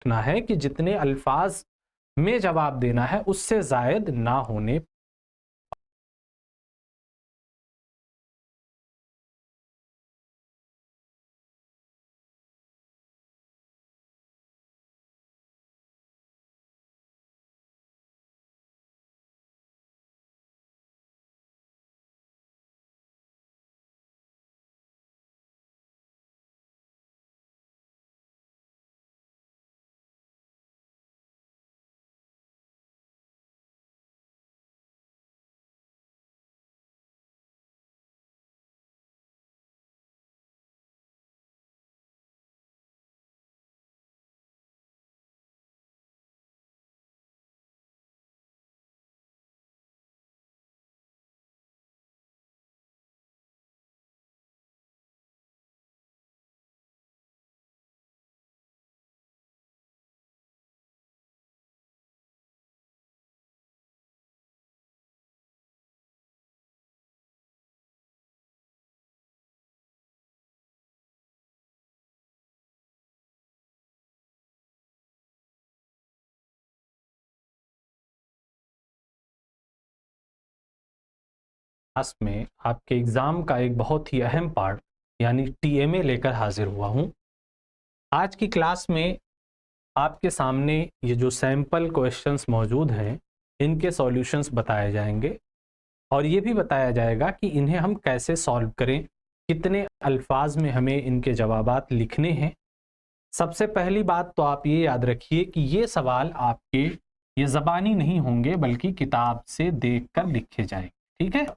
रखना है कि जितने अल्फाज में जवाब देना है उससे जायद ना होने। क्लास में आपके एग्जाम का एक बहुत ही अहम पार्ट यानी टीएमए लेकर हाजिर हुआ हूं। आज की क्लास में आपके सामने ये जो सैंपल क्वेश्चंस मौजूद हैं इनके सॉल्यूशंस बताए जाएंगे और ये भी बताया जाएगा कि इन्हें हम कैसे सॉल्व करें, कितने अल्फाज में हमें इनके जवाबात लिखने हैं। सबसे पहली बात तो आप ये याद रखिए कि ये सवाल आपके ये ज़बानी नहीं होंगे बल्कि किताब से देखकर लिखे जाएंगे। ठीक है,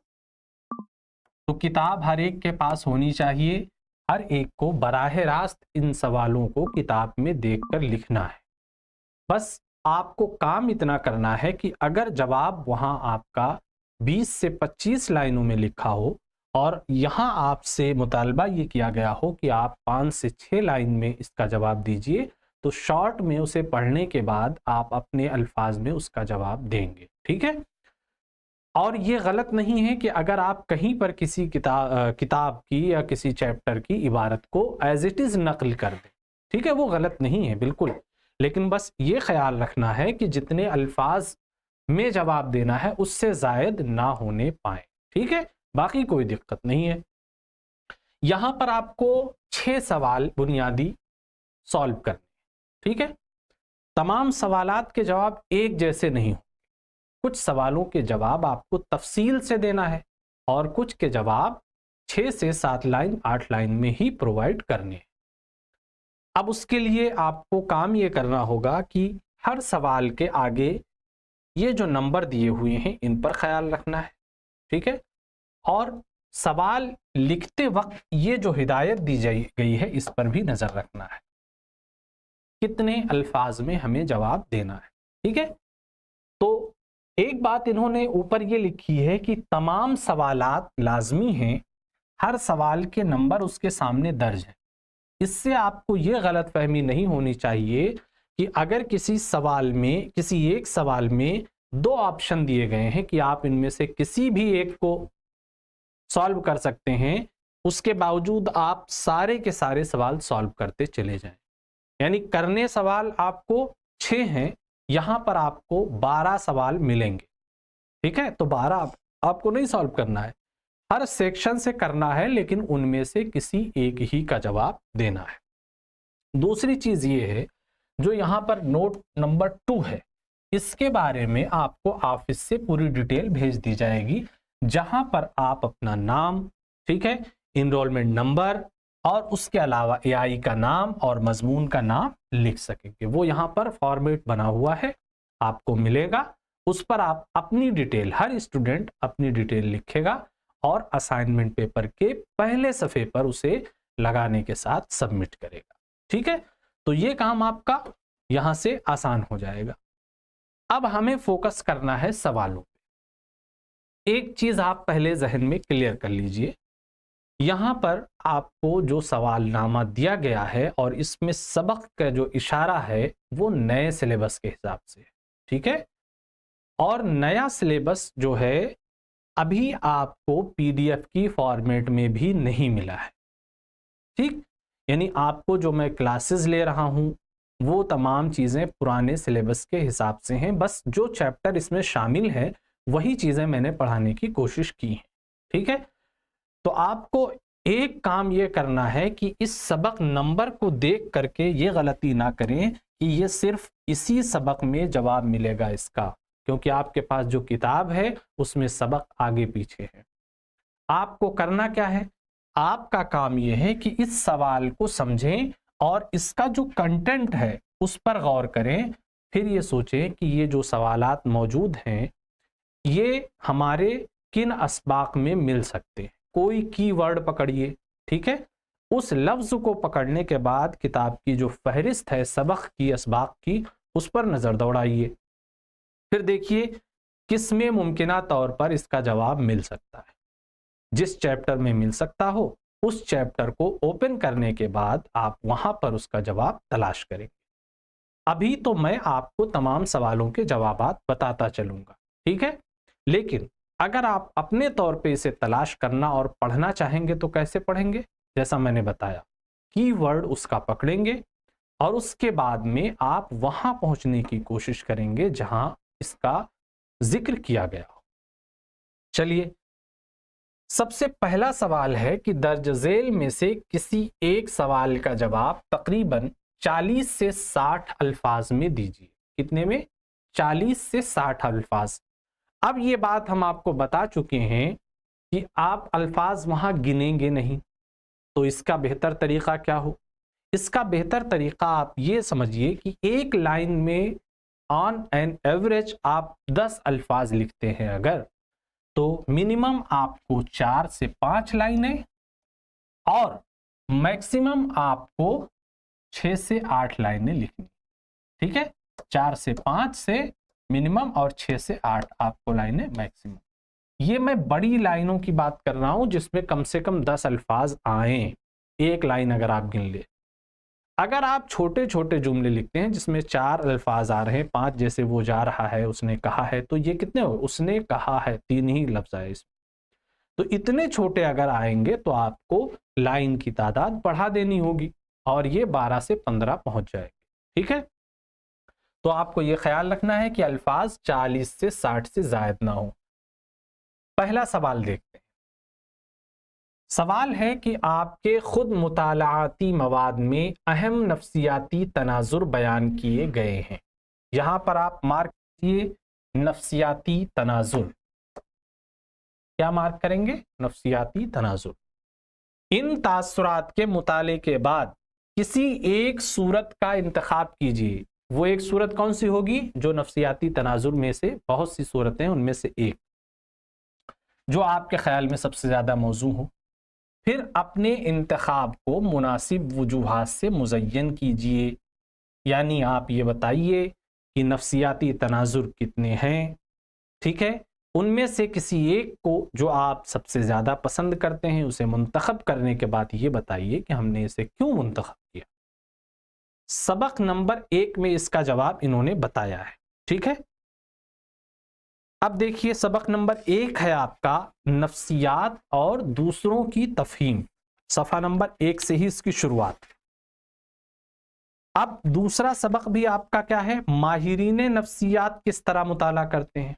तो किताब हर एक के पास होनी चाहिए, हर एक को बराह रास्त इन सवालों को किताब में देखकर लिखना है। बस आपको काम इतना करना है कि अगर जवाब वहां आपका 20 से 25 लाइनों में लिखा हो और यहां आपसे मुतालबा ये किया गया हो कि आप 5 से 6 लाइन में इसका जवाब दीजिए, तो शॉर्ट में उसे पढ़ने के बाद आप अपने अल्फाज में उसका जवाब देंगे। ठीक है, और ये गलत नहीं है कि अगर आप कहीं पर किसी किताब की या किसी चैप्टर की इबारत को एज इट इज़ नकल कर दें। ठीक है, वो गलत नहीं है बिल्कुल, लेकिन बस ये ख्याल रखना है कि जितने अल्फाज में जवाब देना है उससे जायद ना होने पाए। ठीक है, बाकी कोई दिक्कत नहीं है। यहां पर आपको 6 सवाल बुनियादी सॉल्व करने। ठीक है, तमाम सवालात के जवाब एक जैसे नहीं हो, कुछ सवालों के जवाब आपको तफसील से देना है और कुछ के जवाब 6 से 7 लाइन 8 लाइन में ही प्रोवाइड करने हैं। अब उसके लिए आपको काम ये करना होगा कि हर सवाल के आगे ये जो नंबर दिए हुए हैं इन पर ख्याल रखना है। ठीक है, और सवाल लिखते वक्त ये जो हिदायत दी गई है इस पर भी नजर रखना है, कितने अल्फाज में हमें जवाब देना है। ठीक है, तो एक बात इन्होंने ऊपर ये लिखी है कि तमाम सवालात लाजमी हैं, हर सवाल के नंबर उसके सामने दर्ज है। इससे आपको ये गलतफहमी नहीं होनी चाहिए कि अगर किसी सवाल में, किसी एक सवाल में 2 ऑप्शन दिए गए हैं कि आप इनमें से किसी भी एक को सॉल्व कर सकते हैं, उसके बावजूद आप सारे के सारे सवाल सॉल्व करते चले जाएं। यानी करने सवाल आपको 6 हैं, यहां पर आपको 12 सवाल मिलेंगे। ठीक है, तो 12 आपको नहीं सॉल्व करना है, हर सेक्शन से करना है, लेकिन उनमें से किसी एक ही का जवाब देना है। दूसरी चीज ये है, जो यहां पर नोट नंबर 2 है, इसके बारे में आपको ऑफिस से पूरी डिटेल भेज दी जाएगी, जहां पर आप अपना नाम, ठीक है, इनरोलमेंट नंबर और उसके अलावा एआई का नाम और मजमून का नाम लिख सकेंगे। वो यहाँ पर फॉर्मेट बना हुआ है, आपको मिलेगा, उस पर आप अपनी डिटेल, हर स्टूडेंट अपनी डिटेल लिखेगा और असाइनमेंट पेपर के पहले सफ़े पर उसे लगाने के साथ सबमिट करेगा। ठीक है, तो ये काम आपका यहाँ से आसान हो जाएगा। अब हमें फोकस करना है सवालों पे। एक चीज़ आप पहले जहन में क्लियर कर लीजिए, यहाँ पर आपको जो सवालनामा दिया गया है और इसमें सबक का जो इशारा है वो नए सिलेबस के हिसाब से है। ठीक है, और नया सिलेबस जो है अभी आपको पीडीएफ की फॉर्मेट में भी नहीं मिला है। ठीक, यानी आपको जो मैं क्लासेस ले रहा हूँ वो तमाम चीज़ें पुराने सिलेबस के हिसाब से हैं, बस जो चैप्टर इसमें शामिल है वही चीज़ें मैंने पढ़ाने की कोशिश की है। ठीक है, तो आपको एक काम ये करना है कि इस सबक नंबर को देख करके ये गलती ना करें कि ये सिर्फ इसी सबक में जवाब मिलेगा इसका, क्योंकि आपके पास जो किताब है उसमें सबक आगे पीछे है। आपको करना क्या है, आपका काम यह है कि इस सवाल को समझें और इसका जो कंटेंट है उस पर गौर करें, फिर ये सोचें कि ये जो सवालात मौजूद हैं ये हमारे किन अस्बाक में मिल सकते हैं। कोई कीवर्ड पकड़िए, ठीक है, उस लफ्ज को पकड़ने के बाद किताब की जो फहरिस्त है सबक की अस्बाक की उस पर नजर दौड़ाइए, फिर देखिए किसमें मुमकिना तौर पर इसका जवाब मिल सकता है। जिस चैप्टर में मिल सकता हो उस चैप्टर को ओपन करने के बाद आप वहां पर उसका जवाब तलाश करेंगे। अभी तो मैं आपको तमाम सवालों के जवाबात बताता चलूंगा, ठीक है, लेकिन अगर आप अपने तौर पे इसे तलाश करना और पढ़ना चाहेंगे तो कैसे पढ़ेंगे, जैसा मैंने बताया, कीवर्ड उसका पकड़ेंगे और उसके बाद में आप वहां पहुंचने की कोशिश करेंगे जहां इसका जिक्र किया गया हो। चलिए, सबसे पहला सवाल है कि दर्ज झेल में से किसी एक सवाल का जवाब तकरीबन 40 से 60 अल्फाज में दीजिए। कितने में? 40 से 60 अल्फाज। अब ये बात हम आपको बता चुके हैं कि आप अल्फाज वहां गिनेंगे नहीं, तो इसका बेहतर तरीका क्या हो? इसका बेहतर तरीका आप ये समझिए कि एक लाइन में ऑन एन एवरेज आप 10 अल्फाज लिखते हैं अगर, तो मिनिमम आपको 4 से 5 लाइनें और मैक्सिमम आपको 6 से 8 लाइनें लिखनी। ठीक है, 4 से 5 से मिनिमम और 6 से 8 आपको लाइनें मैक्सिमम। ये मैं बड़ी लाइनों की बात कर रहा हूं जिसमें कम से कम 10 अल्फाज आए, एक लाइन अगर आप गिन ले। अगर आप छोटे छोटे जुमले लिखते हैं जिसमें 4 अल्फाज आ रहे हैं, 5 जैसे वो जा रहा है, उसने कहा है, तो ये कितने हो? उसने कहा है, 3 ही लफ्ज आए इसमें। तो इतने छोटे अगर आएंगे तो आपको लाइन की तादाद बढ़ा देनी होगी और ये 12 से 15 पहुंच जाएगी। ठीक है, तो आपको ये ख्याल रखना है कि अल्फाज 40 से 60 से ज्यादा ना हो। पहला सवाल देखते हैं। सवाल है कि आपके खुद मुतालाती मवाद में अहम नफ्सियाती तनाजुर बयान किए गए हैं। यहां पर आप मार्क कीजिए नफ्सियाती तनाजुर। क्या मार्क करेंगे? नफ्सियाती तनाजुर। इन तासुरात के मुताले के बाद किसी एक सूरत का इंतखाब कीजिए। वो एक सूरत कौन सी होगी? जो नफ्सियाती तनाजुर में से बहुत सी सूरतें उनमें से एक, जो आपके ख्याल में सबसे ज्यादा मौजू हो। फिर अपने इंतखाब को मुनासिब वजूहात से मुज़य्यन कीजिए, यानी आप ये बताइए कि नफ्सियाती तनाजुर कितने हैं। ठीक है, उनमें से किसी एक को जो आप सबसे ज़्यादा पसंद करते हैं उसे मुंतखब करने के बाद ये बताइए कि हमने इसे क्यों मुंतखब किया। सबक नंबर 1 में इसका जवाब इन्होंने बताया है। ठीक है, अब देखिए सबक नंबर 1 है आपका नफ्सियात और दूसरों की तफहीम। सफ़ा नंबर 1 से ही इसकी शुरुआत। अब दूसरा सबक भी आपका क्या है? माहिरीन नफ्सियात किस तरह मुताला करते हैं।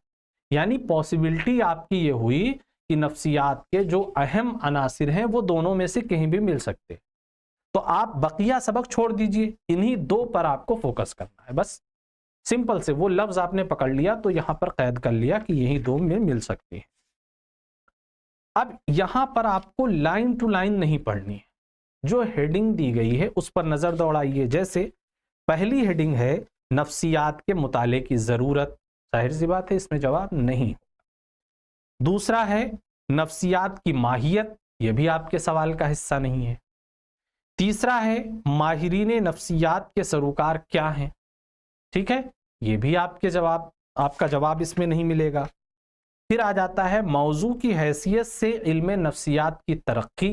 यानी पॉसिबिलिटी आपकी ये हुई कि नफ्सियात के जो अहम अनासिर हैं वो दोनों में से कहीं भी मिल सकते, तो आप बकिया सबक छोड़ दीजिए, इन्हीं 2 पर आपको फोकस करना है। बस सिंपल से वो लफ्ज आपने पकड़ लिया तो यहां पर कैद कर लिया कि यही 2 में मिल सकती है। अब यहां पर आपको लाइन टू लाइन नहीं पढ़नी है, जो हेडिंग दी गई है उस पर नजर दौड़ाइए। जैसे पहली हेडिंग है नफ्सियात के मुताले की जरूरत, जाहिर सी बात है इसमें जवाब नहीं। दूसरा है नफ्सियात की माहियत, यह भी आपके सवाल का हिस्सा नहीं है। तीसरा है माहिरीन नफ्सियात के सरोकार क्या हैं। ठीक है, ये भी आपका जवाब इसमें नहीं मिलेगा। फिर आ जाता है मौजू की हैसियत से इल्म नफ्सियात की तरक्की,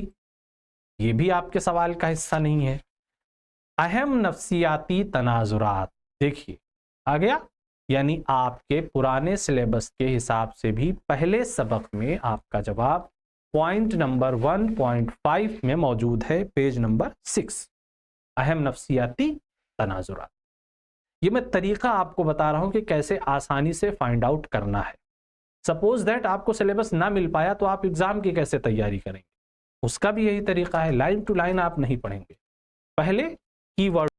ये भी आपके सवाल का हिस्सा नहीं है। अहम नफ्सियाती तनाजुरात, देखिए आ गया, यानी आपके पुराने सिलेबस के हिसाब से भी पहले सबक में आपका जवाब पॉइंट नंबर 1.5 में मौजूद है, पेज नंबर 6, अहम नफ्सियाती तनाजुरात। ये मैं तरीका आपको बता रहा हूं कि कैसे आसानी से फाइंड आउट करना है। सपोज दैट आपको सिलेबस ना मिल पाया तो आप एग्जाम की कैसे तैयारी करेंगे, उसका भी यही तरीका है। लाइन टू लाइन आप नहीं पढ़ेंगे, पहले कीवर्ड